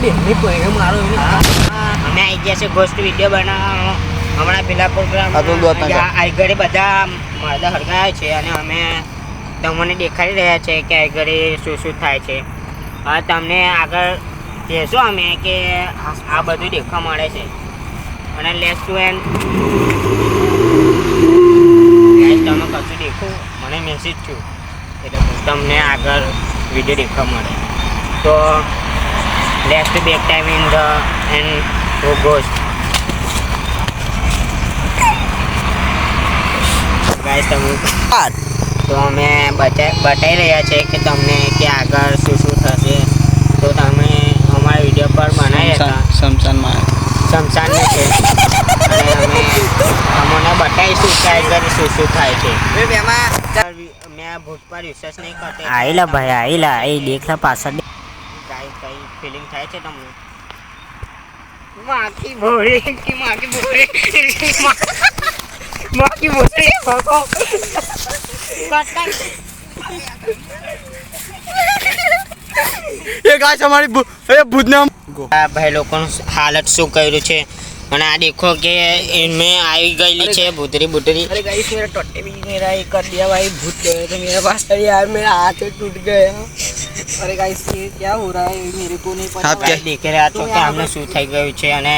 બેની પૈને મારો અમે આવી ગયા છે ગોસ્ટ વિડીયો બનાવવાનો. હમણાં પેલા પ્રોગ્રામ આ ઘરે બધા મરદા હળગાયા છે અને અમે તમને દેખાડી રહ્યા છે કે આ ઘરે શું શું થાય છે. હવે તમને આગળ કહેશો અમે કે આ બધું દેખવા મળે છે અને લેસ ટુ એન્ડ તમે કશું દેખો મને મેસેજ છું એટલે તમને આગળ વિડીયો દેખવા મળે. તો less to back time in the and ghost guys. તમે તો અમે બતાવી રહ્યા છે કે તમને કે આગળ શું શું થશે. તો તમે અમારા વિડીયો પર બનાવી હતા શમશાનમાં છે અને અમે તમને બતાવીશું કે આગળ શું શું થાય છે. મેં ભૂત પર વિશ્વાસ નહીં કરતો. આઈલા ભાઈ આઈલા એ દેખલા પાછળ કઈ ફિલિંગ થાય છે તમને? માકી ભોળી કે માકી ભોળી માકી ભોળી બાપો એ ગાઈસ અમારી એ ભૂતના આ ભાઈ લોકોનું હાલત શું કર્યું છે અને આ દેખો કે इनमें आई गई છે भूतरी भूतरी. अरे गाइस मेरा टट्टे भी मेरा ये कर दिया भाई, भूत गए थे मेरे पास. अरे यार मेरा हाथ टूट गया. अरे गाइस ये क्या हो रहा है मेरे को नहीं पता. आप क्या देख रहे છો કે આમને શું થઈ ગયું છે અને